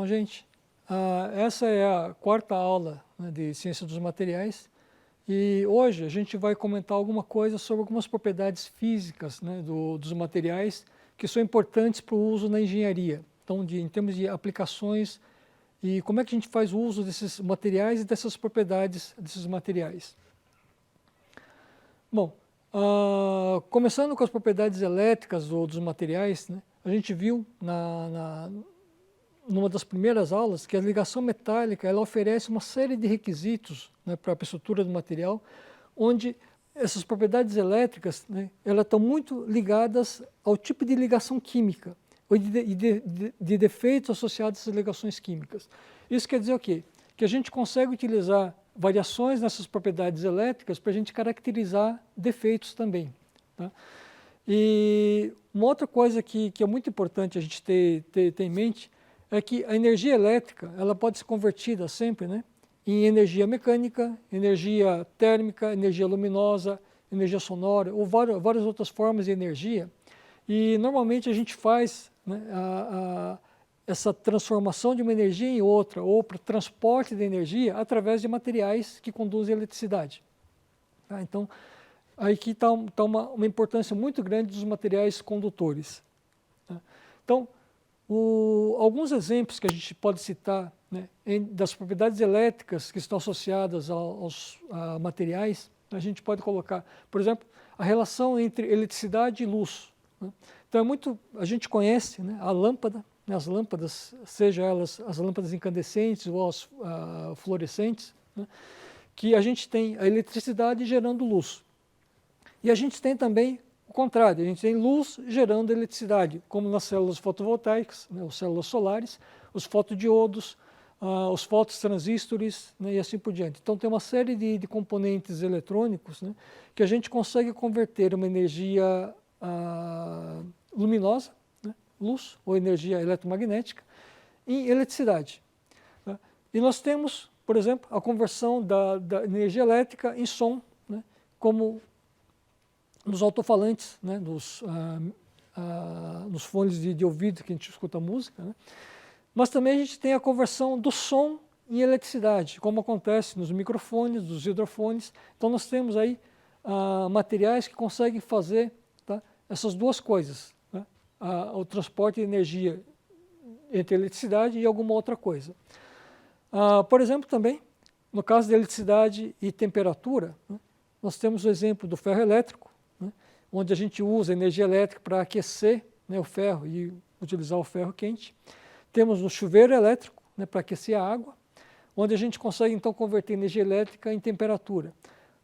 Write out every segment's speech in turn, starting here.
gente, essa é a quarta aula, né, de Ciência dos Materiais, e hoje a gente vai comentar alguma coisa sobre algumas propriedades físicas, né, dos materiais que são importantes para o uso na engenharia. Então, em termos de aplicações e como é que a gente faz o uso desses materiais e dessas propriedades desses materiais. Bom, começando com as propriedades elétricas dos materiais, né, a gente viu numa das primeiras aulas que a ligação metálica ela oferece uma série de requisitos, né, para a estrutura do material, onde essas propriedades elétricas, né, elas estão muito ligadas ao tipo de ligação química ou de defeitos associados a essas ligações químicas. Isso quer dizer o quê? Que a gente consegue utilizar variações nessas propriedades elétricas para a gente caracterizar defeitos também, tá? E uma outra coisa que é muito importante a gente ter em mente é que a energia elétrica ela pode ser convertida sempre, né, em energia mecânica, energia térmica, energia luminosa, energia sonora ou várias outras formas de energia. E normalmente a gente faz, né, essa transformação de uma energia em outra ou para o transporte de energia através de materiais que conduzem a eletricidade. Tá? Então, aí que está uma importância muito grande dos materiais condutores. Tá? Então, alguns exemplos que a gente pode citar, né, das propriedades elétricas que estão associadas a materiais, a gente pode colocar, por exemplo, a relação entre eletricidade e luz. Né? Então, a gente conhece, né, a lâmpada, né, as lâmpadas, seja elas as lâmpadas incandescentes ou as fluorescentes, né, que a gente tem a eletricidade gerando luz. E a gente tem também o contrário, a gente tem luz gerando eletricidade, como nas células fotovoltaicas, né, as células solares, os fotodiodos, os fototransistores, né, e assim por diante. Então tem uma série de componentes eletrônicos, né, que a gente consegue converter uma energia luminosa, né, luz ou energia eletromagnética, em eletricidade. Né? E nós temos, por exemplo, a conversão da energia elétrica em som, né, como nos alto-falantes, né, nos fones de ouvido que a gente escuta música, né? Mas também a gente tem a conversão do som em eletricidade, como acontece nos microfones, nos hidrofones. Então nós temos aí materiais que conseguem fazer, tá, essas duas coisas, né? O transporte de energia entre eletricidade e alguma outra coisa. Por exemplo, também, no caso da eletricidade e temperatura, né, nós temos o exemplo do ferro elétrico, né, onde a gente usa energia elétrica para aquecer, né, o ferro e utilizar o ferro quente. Temos o chuveiro elétrico, né, para aquecer a água, onde a gente consegue então converter energia elétrica em temperatura.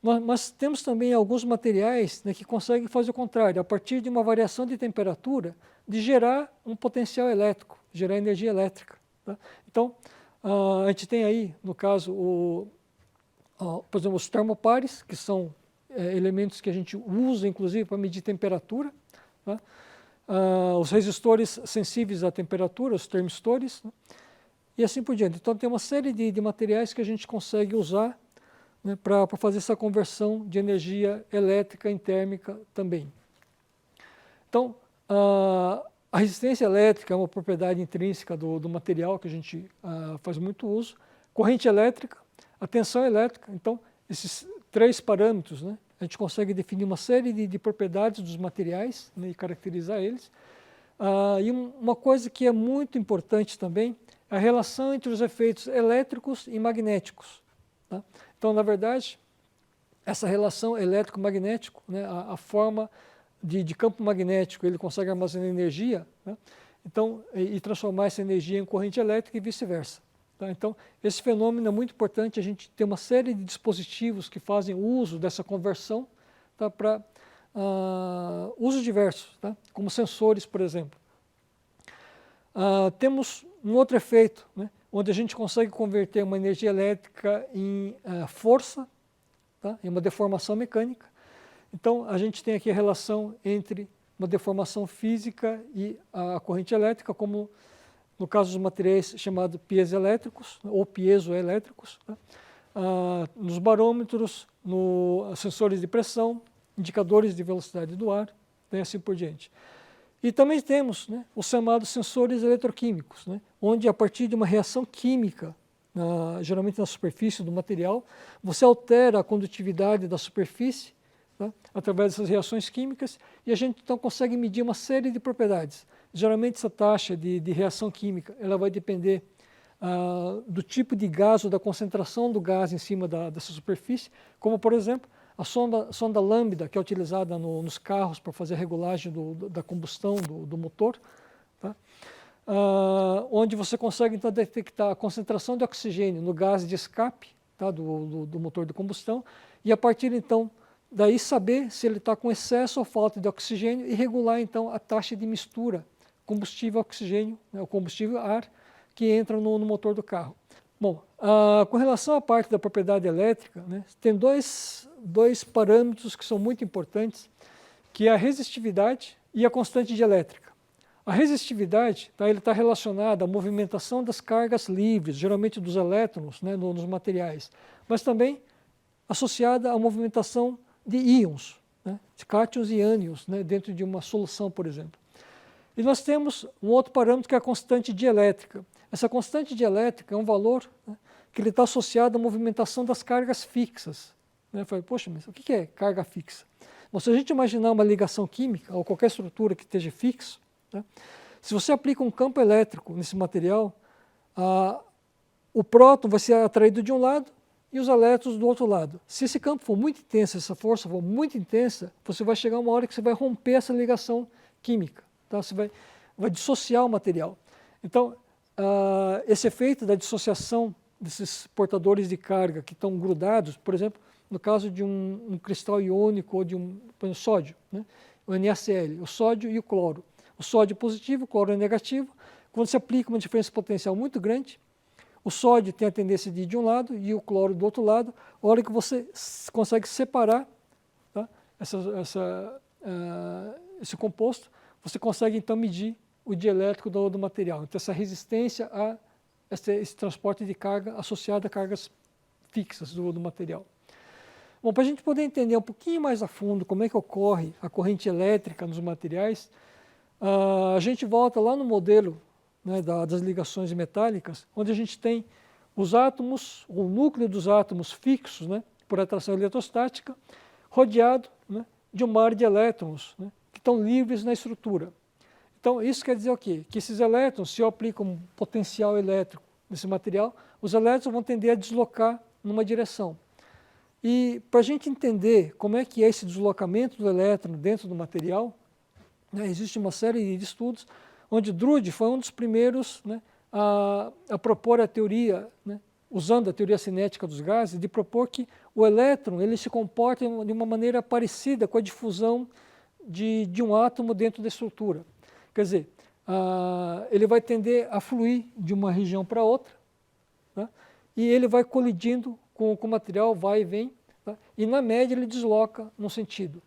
Mas temos também alguns materiais, né, que conseguem fazer o contrário, a partir de uma variação de temperatura, de gerar um potencial elétrico, gerar energia elétrica. Tá? Então, a gente tem aí, no caso, por exemplo, os termopares, que são elementos que a gente usa, inclusive, para medir temperatura. Tá? Os resistores sensíveis à temperatura, os termistores, né? E assim por diante. Então, tem uma série de materiais que a gente consegue usar, né, para fazer essa conversão de energia elétrica em térmica também. Então, a resistência elétrica é uma propriedade intrínseca do material que a gente faz muito uso. Corrente elétrica, a tensão elétrica. Então, esses três parâmetros, né, a gente consegue definir uma série de propriedades dos materiais, né, e caracterizar eles. E uma coisa que é muito importante também é a relação entre os efeitos elétricos e magnéticos. Tá? Então, na verdade, essa relação elétrico-magnético, né, a forma de campo magnético, ele consegue armazenar energia, né, então, e transformar essa energia em corrente elétrica e vice-versa. Tá? Então, esse fenômeno é muito importante, a gente tem uma série de dispositivos que fazem uso dessa conversão, tá, para usos diversos, tá? Como sensores, por exemplo. Temos um outro efeito, né, onde a gente consegue converter uma energia elétrica em força, tá, em uma deformação mecânica. Então, a gente tem aqui a relação entre uma deformação física e a corrente elétrica, como no caso dos materiais chamados piezoelétricos ou piezoelétricos, tá? Nos barômetros, nos sensores de pressão, indicadores de velocidade do ar, e assim por diante. E também temos, né, os chamados sensores eletroquímicos, né, onde a partir de uma reação química, geralmente na superfície do material, você altera a condutividade da superfície, tá, através dessas reações químicas, e a gente então consegue medir uma série de propriedades. Geralmente essa taxa de reação química ela vai depender do tipo de gás ou da concentração do gás em cima dessa superfície, como por exemplo a sonda lambda, que é utilizada nos carros para fazer a regulagem da combustão do motor, tá? Onde você consegue então detectar a concentração de oxigênio no gás de escape, tá? do motor de combustão, e a partir então daí saber se ele está com excesso ou falta de oxigênio e regular então a taxa de mistura combustível-oxigênio, né? O combustível-ar, que entra no motor do carro. Bom, com relação à parte da propriedade elétrica, né, tem dois parâmetros que são muito importantes, que é a resistividade e a constante dielétrica. A resistividade ele está relacionada à movimentação das cargas livres, geralmente dos elétrons, né, nos materiais, mas também associada à movimentação de íons, né, de cátions e ânions, né, dentro de uma solução, por exemplo. E nós temos um outro parâmetro que é a constante dielétrica. Essa constante dielétrica é um valor, né, que ele está associado à movimentação das cargas fixas. Né? Eu falei, poxa, mas o que é carga fixa? Bom, se a gente imaginar uma ligação química ou qualquer estrutura que esteja fixo, né, se você aplica um campo elétrico nesse material, o próton vai ser atraído de um lado e os elétrons do outro lado. Se esse campo for muito intenso, essa força for muito intensa, você vai chegar uma hora que você vai romper essa ligação química. Tá? Você vai dissociar o material. Então, esse efeito da dissociação desses portadores de carga que estão grudados, por exemplo, no caso de um cristal iônico ou de um sódio, né? O NaCl, o sódio e o cloro. O sódio é positivo, o cloro é negativo. Quando você aplica uma diferença potencial muito grande, o sódio tem a tendência de ir de um lado e o cloro do outro lado. A hora que você consegue separar, tá, esse composto, você consegue então medir o dielétrico do material. Então, essa resistência a esse transporte de carga associado a cargas fixas do material. Bom, para a gente poder entender um pouquinho mais a fundo como é que ocorre a corrente elétrica nos materiais, a gente volta lá no modelo, né, das ligações metálicas, onde a gente tem os átomos, o núcleo dos átomos fixos, né, por atração eletrostática, rodeado, né, de um mar de elétrons, né, que estão livres na estrutura. Então, isso quer dizer o quê? Que esses elétrons, se eu aplico um potencial elétrico nesse material, os elétrons vão tender a deslocar numa direção. E para a gente entender como é que é esse deslocamento do elétron dentro do material, né, existe uma série de estudos, onde Drude foi um dos primeiros, né, a propor a teoria, né, usando a teoria cinética dos gases, de propor que o elétron ele se comporta de uma maneira parecida com a difusão de um átomo dentro da estrutura. Quer dizer, ele vai tender a fluir de uma região para outra, né, e ele vai colidindo com o material, vai e vem, tá, e na média ele desloca num sentido.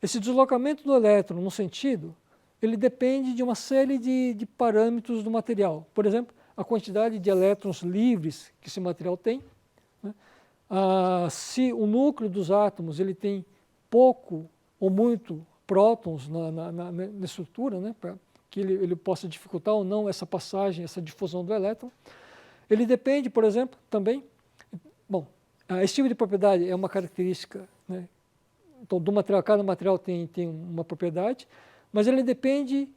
Esse deslocamento do elétron no sentido, ele depende de uma série de parâmetros do material. Por exemplo, a quantidade de elétrons livres que esse material tem, né? Se o núcleo dos átomos ele tem pouco ou muito prótons na estrutura, né? Para que ele possa dificultar ou não essa passagem, essa difusão do elétron. Ele depende, por exemplo, também, bom, esse tipo de propriedade é uma característica, né? Então, do material, cada material tem uma propriedade, mas ele depende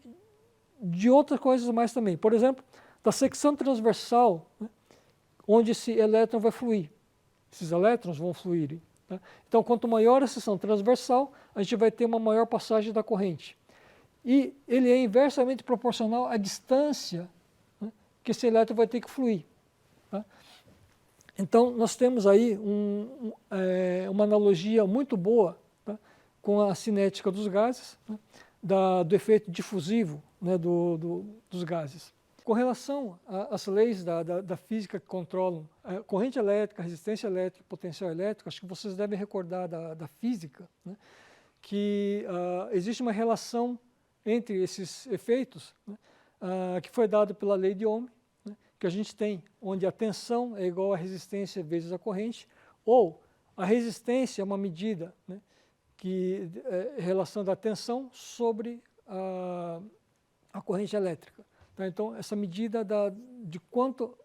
de outras coisas mais também. Por exemplo, da secção transversal, né, onde esse elétron vai fluir. Esses elétrons vão fluir. Tá? Então, quanto maior a seção transversal, a gente vai ter uma maior passagem da corrente. E ele é inversamente proporcional à distância, né, que esse elétron vai ter que fluir. Tá? Então, nós temos aí uma analogia muito boa, tá, com a cinética dos gases, né, do efeito difusivo, né, dos gases. Com relação às leis da física que controlam a corrente elétrica, resistência elétrica, potencial elétrico, acho que vocês devem recordar da física, né, que existe uma relação entre esses efeitos, né, que foi dado pela lei de Ohm, né, que a gente tem, onde a tensão é igual à resistência vezes a corrente, ou a resistência é uma medida, né, que é relação da tensão sobre a corrente elétrica. Tá? Então, essa medida de quanto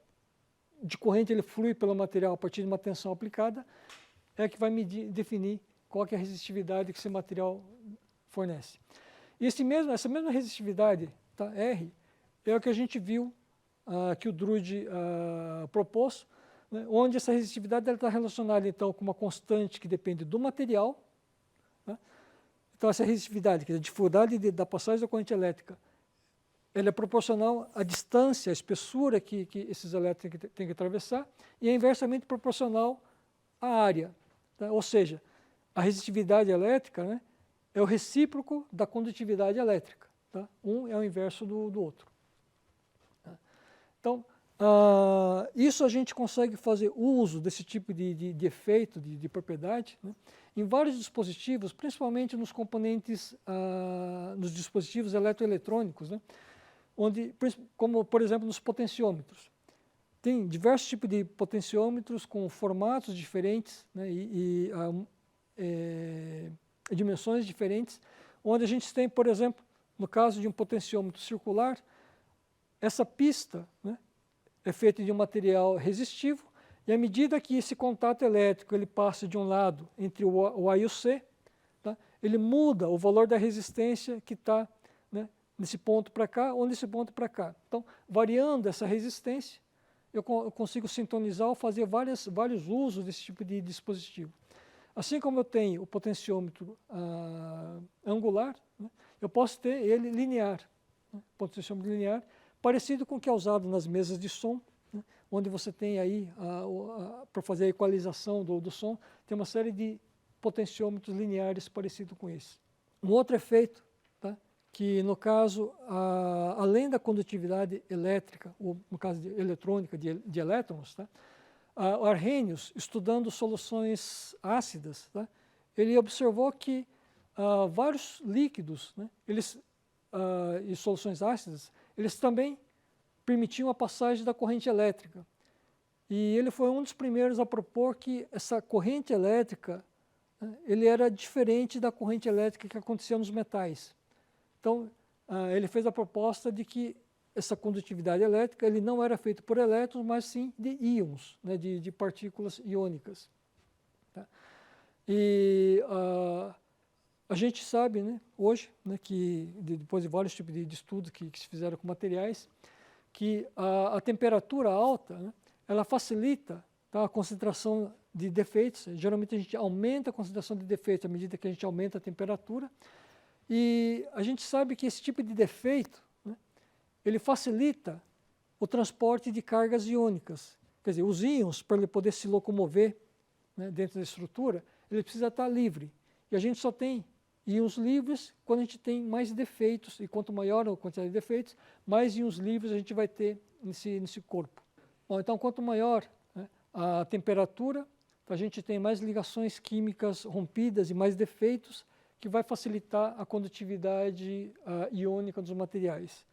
de corrente ele flui pelo material a partir de uma tensão aplicada é que vai definir qual que é a resistividade que esse material fornece. E essa mesma resistividade, tá, R, é o que a gente viu que o Drude propôs, né, onde essa resistividade está relacionada então com uma constante que depende do material. Né? Então essa resistividade, que é a dificuldade da passagem da corrente elétrica, ela é proporcional à distância, à espessura que esses elétrons têm que atravessar, e é inversamente proporcional à área. Tá? Ou seja, a resistividade elétrica, né, é o recíproco da condutividade elétrica. Tá? Um é o inverso do outro. Tá? Então, isso a gente consegue fazer uso desse tipo de efeito, de propriedade, né, em vários dispositivos, principalmente nos componentes, nos dispositivos eletroeletrônicos, né, onde, como por exemplo nos potenciômetros. Tem diversos tipos de potenciômetros com formatos diferentes, né, e dimensões diferentes, onde a gente tem, por exemplo, no caso de um potenciômetro circular, essa pista, né, é feita de um material resistivo, e à medida que esse contato elétrico ele passa de um lado entre o A e o C, tá, ele muda o valor da resistência que está, né, nesse ponto para cá ou nesse ponto para cá. Então, variando essa resistência, eu consigo sintonizar ou fazer vários usos desse tipo de dispositivo. Assim como eu tenho o potenciômetro angular, né, eu posso ter ele linear, né, potenciômetro linear, parecido com o que é usado nas mesas de som, né, onde você tem aí, para fazer a equalização do som, tem uma série de potenciômetros lineares parecido com esse. Um outro efeito, tá, que no caso, além da condutividade elétrica, ou no caso de eletrônica de elétrons, tá, o Arrhenius, estudando soluções ácidas, tá, ele observou que vários líquidos, né, e soluções ácidas, eles também permitiam a passagem da corrente elétrica. E ele foi um dos primeiros a propor que essa corrente elétrica, né, ele era diferente da corrente elétrica que acontecia nos metais. Então, ele fez a proposta de que essa condutividade elétrica ele não era feito por elétrons, mas sim de íons, né, de partículas iônicas. Tá? E a gente sabe, né, hoje, né, que depois de vários tipos de estudos que se fizeram com materiais, que a temperatura alta, né, ela facilita, tá, a concentração de defeitos. Geralmente a gente aumenta a concentração de defeitos à medida que a gente aumenta a temperatura. E a gente sabe que esse tipo de defeito, né, ele facilita o transporte de cargas iônicas. Quer dizer, os íons, para ele poder se locomover, né, dentro da estrutura, ele precisa estar livre. E a gente só tem íons livres quando a gente tem mais defeitos, e quanto maior a quantidade de defeitos, mais íons livres a gente vai ter nesse corpo. Bom, então, quanto maior, né, a temperatura, a gente tem mais ligações químicas rompidas e mais defeitos, que vai facilitar a condutividade iônica dos materiais.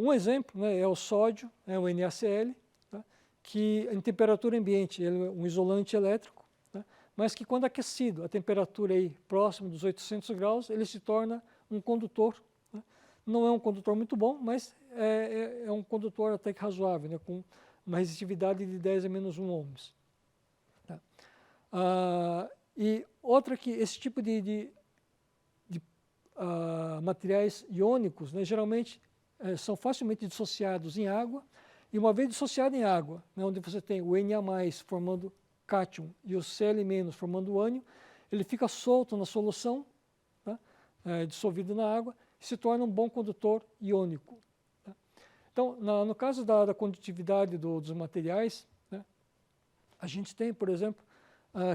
Um exemplo, né, é o sódio, o NaCl, tá, que em temperatura ambiente ele é um isolante elétrico, tá, mas que quando aquecido, a temperatura aí próximo dos 800 graus, ele se torna um condutor. Tá. Não é um condutor muito bom, mas é um condutor até que razoável, né, com uma resistividade de 10 a menos 1 ohms. Tá. E outra que esse tipo de materiais iônicos, né, geralmente são facilmente dissociados em água, e uma vez dissociado em água, né, onde você tem o Na+ formando cátion e o Cl- formando ânion, ele fica solto na solução, tá, dissolvido na água, e se torna um bom condutor iônico. Tá. Então, no caso da condutividade dos materiais, né, a gente tem, por exemplo,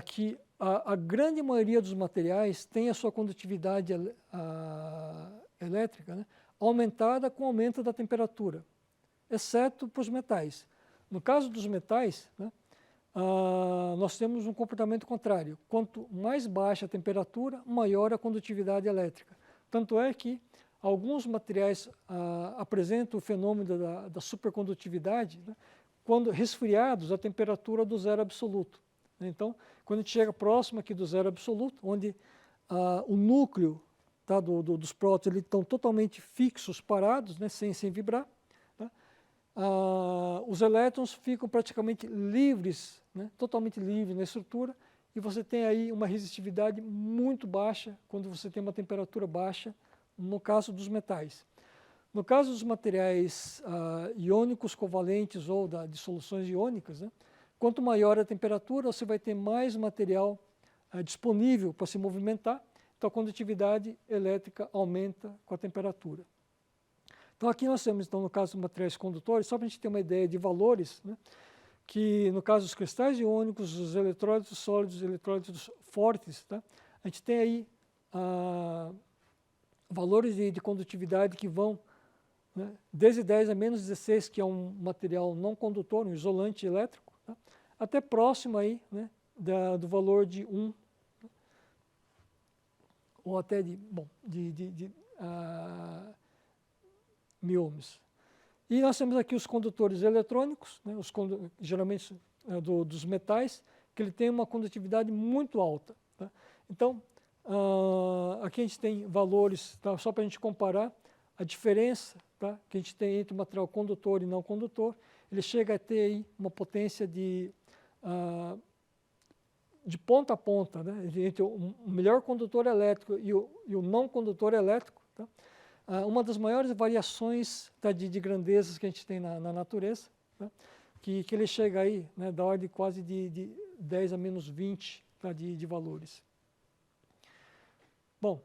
que a grande maioria dos materiais tem a sua condutividade elétrica, né, aumentada com o aumento da temperatura, exceto para os metais. No caso dos metais, né, nós temos um comportamento contrário. Quanto mais baixa a temperatura, maior a condutividade elétrica. Tanto é que alguns materiais apresentam o fenômeno da supercondutividade, né, quando resfriados a temperatura do zero absoluto. Então, quando a gente chega próximo aqui do zero absoluto, onde o núcleo tá, dos prótons eles estão totalmente fixos, parados, né, sem vibrar. Tá? Os elétrons ficam praticamente livres, né, totalmente livres na estrutura, e você tem aí uma resistividade muito baixa quando você tem uma temperatura baixa, no caso dos metais. No caso dos materiais iônicos covalentes ou de soluções iônicas, né, quanto maior a temperatura, você vai ter mais material disponível para se movimentar, então a condutividade elétrica aumenta com a temperatura. Então aqui nós temos, então, no caso dos materiais condutores, só para a gente ter uma ideia de valores, né, que no caso dos cristais iônicos, os eletrólitos sólidos, os eletrólitos fortes, tá, a gente tem aí valores de condutividade que vão, né, desde 10 a menos 16, que é um material não condutor, um isolante elétrico, tá, até próximo aí, né, do valor de 1, ou até de 1000 ohms. E nós temos aqui os condutores eletrônicos, né, geralmente dos metais, que ele tem uma condutividade muito alta. Tá? Então, aqui a gente tem valores, tá, só para a gente comparar a diferença, tá, que a gente tem entre o material condutor e não condutor. Ele chega a ter aí uma potência de ponta a ponta, né, entre o melhor condutor elétrico e o não condutor elétrico. Tá? Uma das maiores variações, tá, de grandezas que a gente tem na natureza, tá? que ele chega aí, né, da ordem quase de 10 a menos 20, tá, de valores. Bom,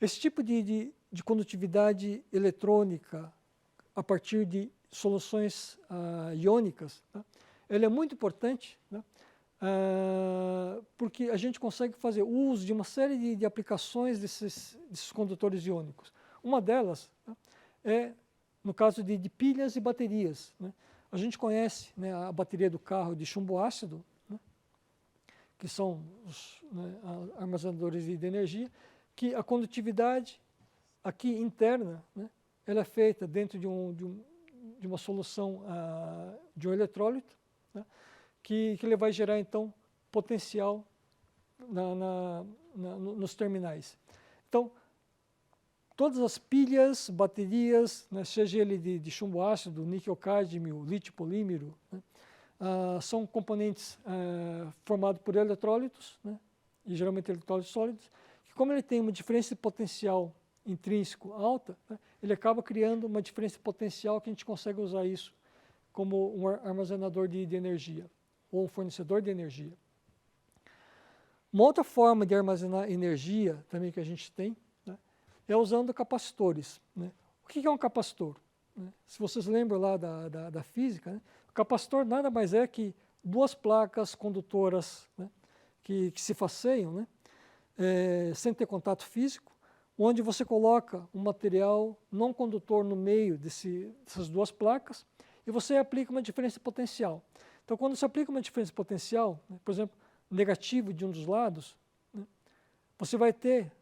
esse tipo de condutividade eletrônica a partir de soluções iônicas, tá, ele é muito importante, né, porque a gente consegue fazer uso de uma série de aplicações desses condutores iônicos. Uma delas, né, é no caso de pilhas e baterias. Né? A gente conhece, né, a bateria do carro de chumbo ácido, né, que são os, né, armazenadores de energia, que a condutividade aqui interna, né, ela é feita dentro de uma solução de um eletrólito, né, que ele vai gerar, então, potencial nos terminais. Então, todas as pilhas, baterias, né, seja ele de chumbo ácido, níquel-cádmio, lítio-polímero, né, são componentes formados por eletrólitos, né, e geralmente eletrólitos sólidos, que como ele tem uma diferença de potencial intrínseco alta, né, ele acaba criando uma diferença de potencial que a gente consegue usar isso como um armazenador de energia, ou um fornecedor de energia. Uma outra forma de armazenar energia também que a gente tem, né, é usando capacitores. Né? O que é um capacitor? Né? Se vocês lembram lá da física, né, o capacitor nada mais é que duas placas condutoras, né, que se faceiam, né, sem ter contato físico, onde você coloca um material não condutor no meio dessas duas placas e você aplica uma diferença potencial. Então, quando você aplica uma diferença potencial, né, por exemplo, negativo de um dos lados, né, você vai ter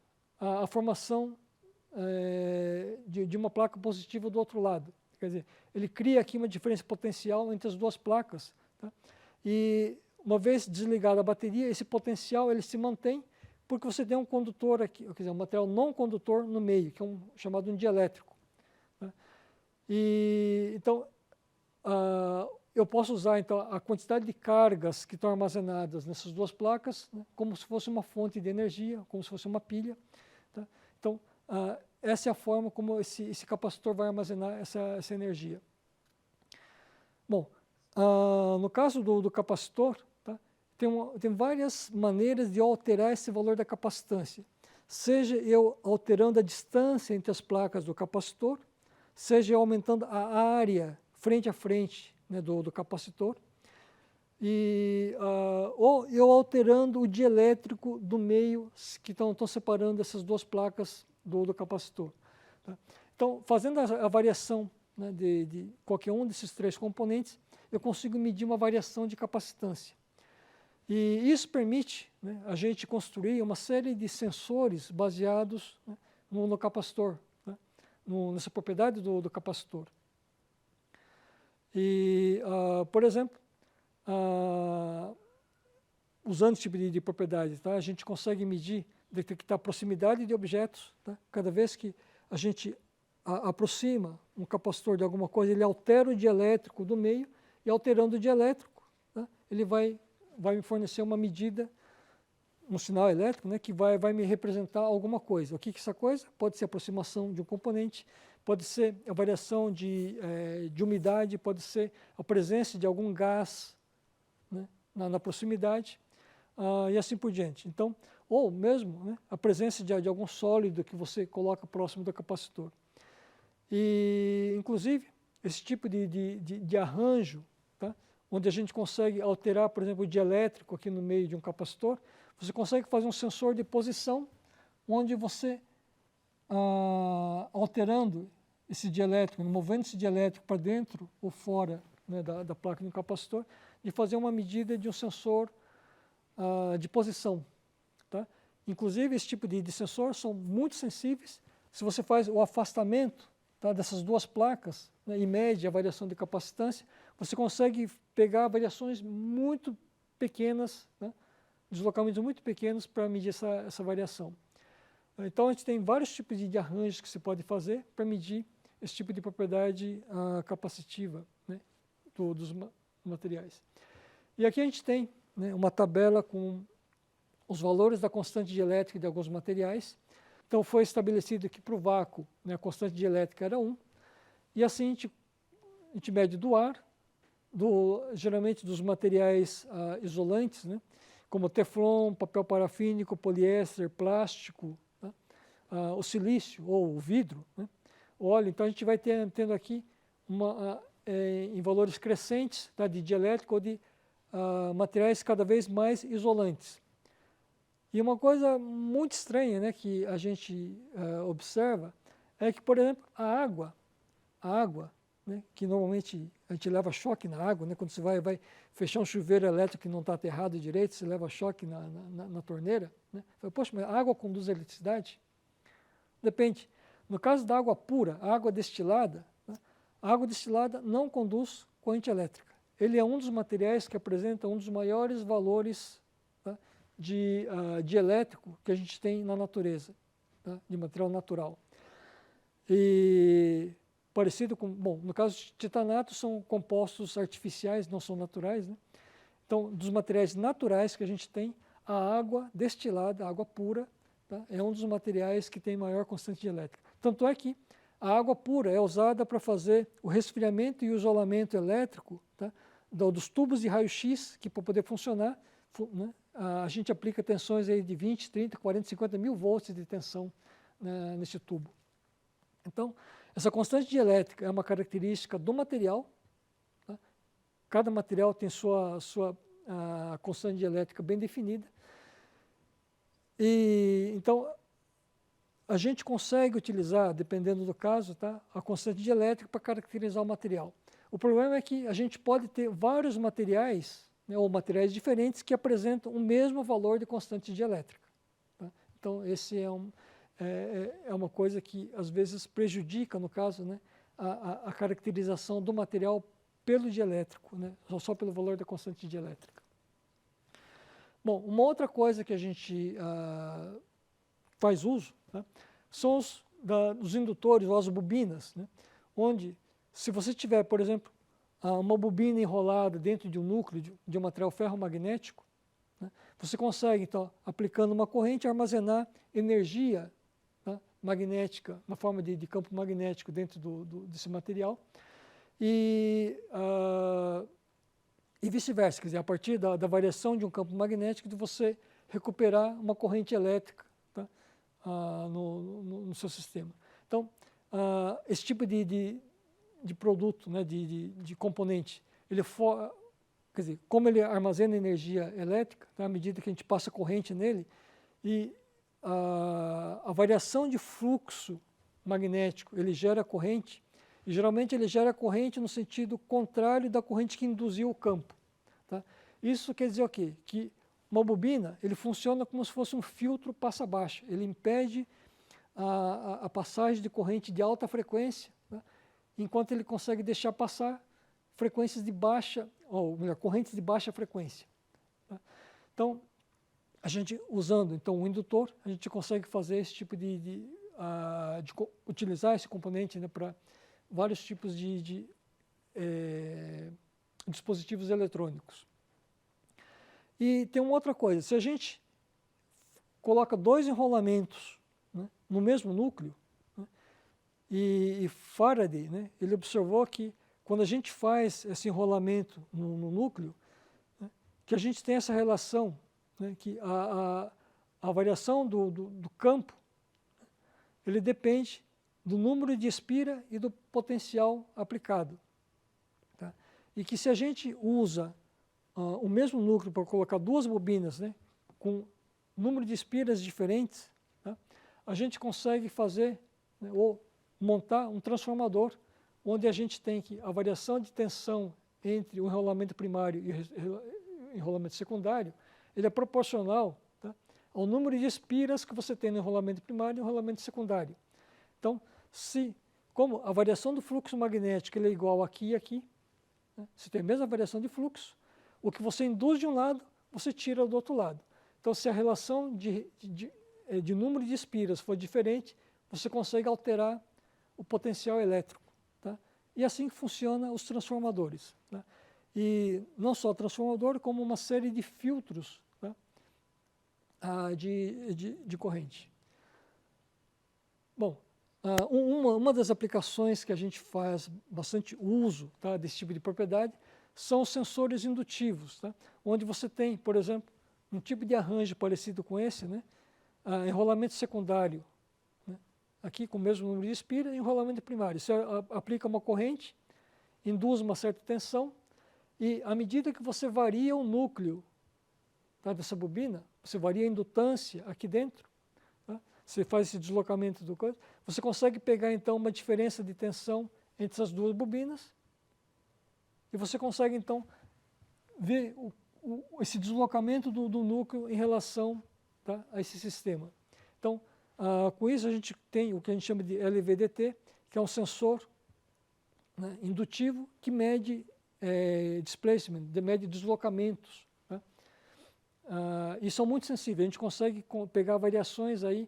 a formação de uma placa positiva do outro lado. Quer dizer, ele cria aqui uma diferença potencial entre as duas placas. Tá? E uma vez desligada a bateria, esse potencial ele se mantém porque você tem um condutor aqui, quer dizer, um material não condutor no meio, que é chamado um dielétrico. Tá? E, então, eu posso usar então, a quantidade de cargas que estão armazenadas nessas duas placas, né, como se fosse uma fonte de energia, como se fosse uma pilha. Tá? Então, essa é a forma como esse capacitor vai armazenar essa energia. Bom, no caso do capacitor, tá, tem várias maneiras de eu alterar esse valor da capacitância. Seja eu alterando a distância entre as placas do capacitor, seja eu aumentando a área frente a frente, né, do capacitor, ou eu alterando o dielétrico do meio que estão separando essas duas placas do capacitor. Tá? Então, fazendo a variação, né, de qualquer um desses três componentes, eu consigo medir uma variação de capacitância. E isso permite, né, a gente construir uma série de sensores baseados, né, no capacitor, né, nessa propriedade do capacitor. E, por exemplo, usando esse tipo de propriedade, tá, a gente consegue medir detectar proximidade de objetos. Tá? Cada vez que a gente aproxima um capacitor de alguma coisa, ele altera o dielétrico do meio, e alterando o dielétrico, tá? Ele vai me fornecer uma medida, um sinal elétrico, né, que vai me representar alguma coisa. O que é essa coisa? Pode ser a aproximação de um componente, pode ser a variação de umidade, pode ser a presença de algum gás, né, na proximidade, e assim por diante. Então, ou mesmo, né, a presença de algum sólido que você coloca próximo do capacitor. E, inclusive, esse tipo de arranjo, tá, onde a gente consegue alterar, por exemplo, o dielétrico aqui no meio de um capacitor, você consegue fazer um sensor de posição, onde você, alterando esse dielétrico, movendo esse dielétrico para dentro ou fora, né, da placa de um capacitor, de fazer uma medida de um sensor de posição. Tá? Inclusive, esse tipo de sensor são muito sensíveis. Se você faz o afastamento, tá, dessas duas placas, né, e mede a variação de capacitância, você consegue pegar variações muito pequenas, né, deslocamentos muito pequenos para medir essa variação. Então, a gente tem vários tipos de arranjos que se pode fazer para medir esse tipo de propriedade capacitiva, né, dos materiais. E aqui a gente tem, né, uma tabela com os valores da constante dielétrica de alguns materiais. Então, foi estabelecido que para o vácuo, né, a constante dielétrica era 1, e assim a gente mede do ar, geralmente dos materiais isolantes, né, como teflon, papel parafínico, poliéster, plástico, tá, o silício ou o vidro, né, o óleo. Então, a gente vai tendo aqui em valores crescentes, tá, de dielétrico ou de materiais cada vez mais isolantes. E uma coisa muito estranha, né, que a gente observa é que, por exemplo, a água, né, que normalmente a gente leva choque na água, né, quando você vai fechar um chuveiro elétrico que não está aterrado direito, você leva choque na torneira. Né? Fala, poxa, mas a água conduz eletricidade? Depende. No caso da água pura, a água destilada, né, a água destilada não conduz corrente elétrica. Ele é um dos materiais que apresenta um dos maiores valores, tá, de elétrico que a gente tem na natureza, tá, de material natural. E parecido com, bom, no caso de titanato são compostos artificiais, não são naturais, né? Então, dos materiais naturais que a gente tem, a água destilada, a água pura, tá, é um dos materiais que tem maior constante elétrica. Tanto é que a água pura é usada para fazer o resfriamento e o isolamento elétrico, tá, dos tubos de raio-x, que para poder funcionar, né, a gente aplica tensões aí de 20, 30, 40, 50 mil volts de tensão, né, nesse tubo. Então, essa constante dielétrica é uma característica do material. Tá? Cada material tem sua constante dielétrica bem definida. E, então, a gente consegue utilizar, dependendo do caso, tá, a constante dielétrica para caracterizar o material. O problema é que a gente pode ter vários materiais, né, ou materiais diferentes que apresentam o mesmo valor de constante dielétrica. Tá? Então, esse é uma coisa que às vezes prejudica, no caso, né, a caracterização do material pelo dielétrico, né, só pelo valor da constante dielétrica. Bom, uma outra coisa que a gente faz uso, né, são os indutores ou as bobinas, né, onde, se você tiver, por exemplo, uma bobina enrolada dentro de um núcleo de um material ferromagnético, né, você consegue, então, aplicando uma corrente, armazenar energia, tá, magnética, na forma de campo magnético dentro desse material, e vice-versa, quer dizer, a partir da variação de um campo magnético, de você recuperar uma corrente elétrica, tá, no seu sistema. Então, esse tipo de produto, né, de componente, quer dizer, como ele armazena energia elétrica, tá, à medida que a gente passa corrente nele, e a variação de fluxo magnético, ele gera corrente, e geralmente ele gera corrente no sentido contrário da corrente que induziu o campo. Tá? Isso quer dizer o quê? Que uma bobina, ele funciona como se fosse um filtro passa-baixa, ele impede a passagem de corrente de alta frequência, tá, enquanto ele consegue deixar passar frequências de baixa, ou melhor, correntes de baixa frequência. Tá? Então, a gente, usando então o indutor, a gente consegue fazer esse tipo utilizar esse componente, né, para vários tipos de dispositivos eletrônicos. E tem uma outra coisa, se a gente coloca dois enrolamentos, né, no mesmo núcleo, né, e Faraday, né, ele observou que quando a gente faz esse enrolamento no núcleo, né, que a gente tem essa relação, né, que a variação do campo, ele depende do número de espira e do potencial aplicado. Tá? E que se a gente usa o mesmo núcleo para colocar duas bobinas, né, com número de espiras diferentes, tá, a gente consegue fazer, né, ou montar um transformador onde a gente tem que a variação de tensão entre o enrolamento primário e o enrolamento secundário, ele é proporcional, tá, ao número de espiras que você tem no enrolamento primário e no enrolamento secundário. Então, como a variação do fluxo magnético ele é igual aqui e aqui, né, se tem a mesma variação de fluxo, o que você induz de um lado, você tira do outro lado. Então, se a relação de número de espiras for diferente, você consegue alterar o potencial elétrico. Tá? E assim funcionam os transformadores. Tá? E não só o transformador, como uma série de filtros, tá, de corrente. Bom, uma das aplicações que a gente faz bastante uso, tá, desse tipo de propriedade são os sensores indutivos, tá? Onde você tem, por exemplo, um tipo de arranjo parecido com esse, né? Enrolamento secundário, né? Aqui com o mesmo número de espira, e enrolamento primário. Você aplica uma corrente, induz uma certa tensão, e à medida que você varia o núcleo, tá, dessa bobina, você varia a indutância aqui dentro, tá? Você faz esse deslocamento do coisa, você consegue pegar então uma diferença de tensão entre essas duas bobinas, e você consegue, então, ver esse deslocamento do núcleo em relação, tá, a esse sistema. Então, com isso a gente tem o que a gente chama de LVDT, que é um sensor, né, indutivo que mede displacement, mede deslocamentos. Tá? E são muito sensíveis, a gente consegue pegar variações aí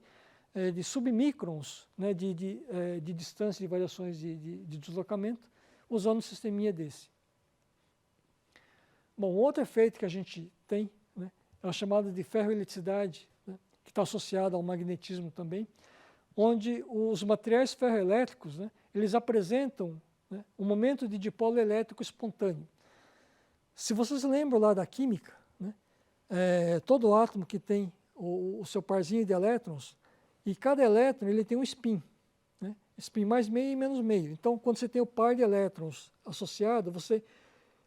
de submicrons, né, de distância de variações de deslocamento, usando um sisteminha desse. Bom, outro efeito que a gente tem, né, é o chamado de ferroeletricidade, né, que está associado ao magnetismo também, onde os materiais ferroelétricos, né, eles apresentam, né, um momento de dipolo elétrico espontâneo. Se vocês lembram lá da química, né, todo átomo que tem o seu parzinho de elétrons, e cada elétron ele tem um spin, né, spin mais meio e menos meio. Então, quando você tem o par de elétrons associado,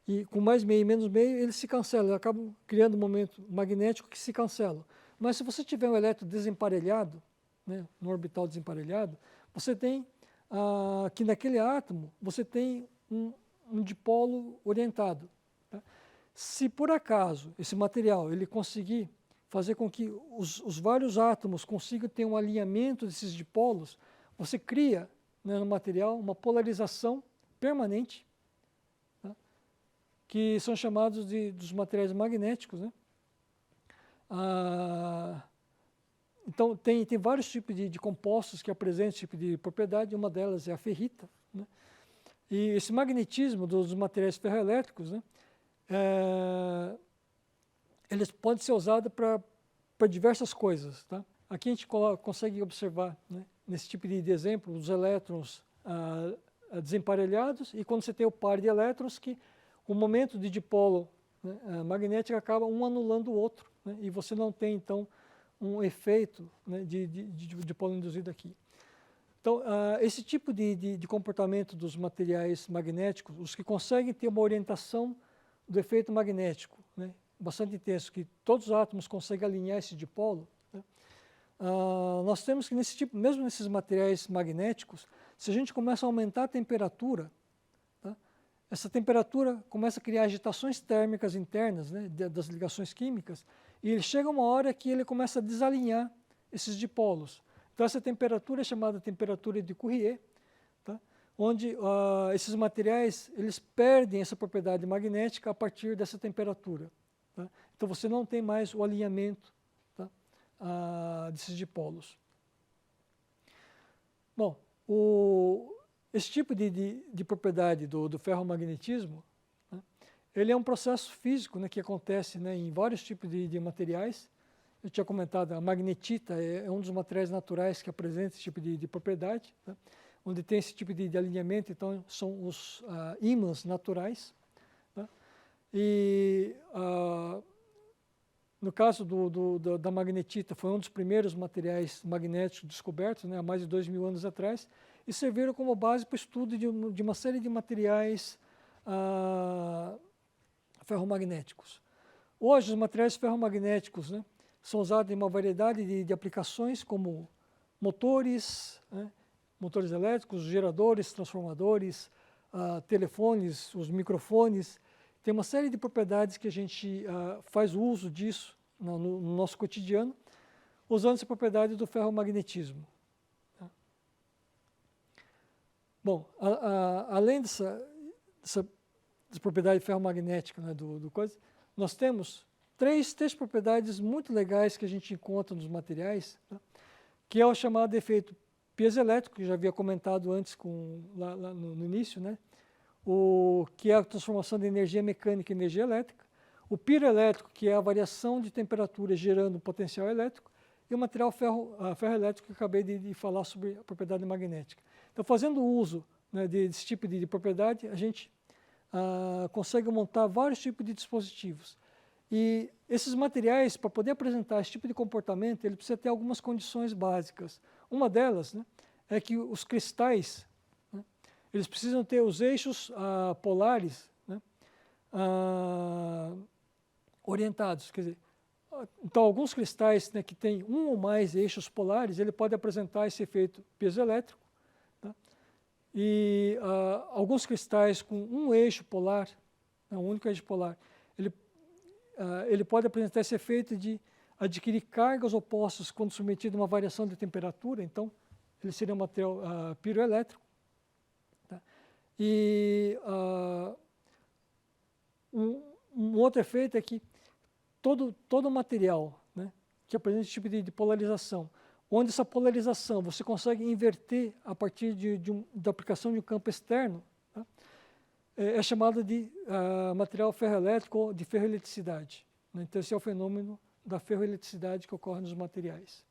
e com mais meio e menos meio, eles se cancelam, eles acabam criando um momento magnético que se cancela. Mas se você tiver um elétron desemparelhado, né, no orbital desemparelhado, você tem que naquele átomo você tem um dipolo orientado. Tá? Se por acaso esse material ele conseguir fazer com que os vários átomos consigam ter um alinhamento desses dipolos, você cria, né, no material uma polarização permanente, que são chamados dos materiais magnéticos, né? Então, tem vários tipos de compostos que apresentam esse tipo de propriedade, uma delas é a ferrita, né? E esse magnetismo dos materiais ferroelétricos, né, eles podem ser usados para diversas coisas. Tá? Aqui a gente consegue observar, né, nesse tipo de exemplo, os elétrons desemparelhados, e quando você tem o par de elétrons que o momento de dipolo, né, magnético acaba um anulando o outro, né, e você não tem, então, um efeito, né, de dipolo induzido aqui. Então, esse tipo de comportamento dos materiais magnéticos, os que conseguem ter uma orientação do efeito magnético, né, bastante intenso, que todos os átomos conseguem alinhar esse dipolo, né, nós temos que, mesmo nesses materiais magnéticos, se a gente começa a aumentar a temperatura, essa temperatura começa a criar agitações térmicas internas, né, das ligações químicas, e chega uma hora que ele começa a desalinhar esses dipolos. Então essa temperatura é chamada temperatura de Curie, tá, onde esses materiais eles perdem essa propriedade magnética a partir dessa temperatura. Tá? Então você não tem mais o alinhamento desses dipolos. Bom, esse tipo de propriedade do ferromagnetismo, né, ele é um processo físico, né, que acontece, né, em vários tipos de materiais. Eu tinha comentado, a magnetita é um dos materiais naturais que apresenta esse tipo de propriedade, né, onde tem esse tipo de alinhamento, então são os ímãs naturais. Né, e no caso da magnetita, foi um dos primeiros materiais magnéticos descobertos, né, há mais de 2.000 anos atrás, e serviram como base para o estudo de uma série de materiais ferromagnéticos. Hoje, os materiais ferromagnéticos, né, são usados em uma variedade de aplicações, como motores, né, motores elétricos, geradores, transformadores, telefones, os microfones. Tem uma série de propriedades que a gente faz uso disso no nosso cotidiano, usando essa propriedade do ferromagnetismo. Bom, além dessa propriedade ferromagnética, né, do coisa, nós temos três propriedades muito legais que a gente encontra nos materiais, né, que é o chamado efeito piezoelétrico, que eu já havia comentado antes lá no início, né, que é a transformação de energia mecânica em energia elétrica, o piroelétrico, que é a variação de temperatura gerando potencial elétrico, e o material ferroelétrico, que eu acabei de falar sobre a propriedade magnética. Então, fazendo uso, né, desse tipo de propriedade, a gente consegue montar vários tipos de dispositivos. E esses materiais, para poder apresentar esse tipo de comportamento, ele precisa ter algumas condições básicas. Uma delas, né, é que os cristais, né, eles precisam ter os eixos polares, né, orientados. Quer dizer, então, alguns cristais, né, que têm um ou mais eixos polares, ele pode apresentar esse efeito piezoelétrico. Tá? E alguns cristais com um eixo polar, né, um único eixo polar, ele pode apresentar esse efeito de adquirir cargas opostas quando submetido a uma variação de temperatura, então ele seria um material piroelétrico. Tá? E um outro efeito é que todo material, né, que apresenta esse tipo de polarização, onde essa polarização você consegue inverter a partir da aplicação de um campo externo, tá, é chamado de material ferroelétrico ou de ferroeletricidade. Né? Então, esse é o fenômeno da ferroeletricidade que ocorre nos materiais.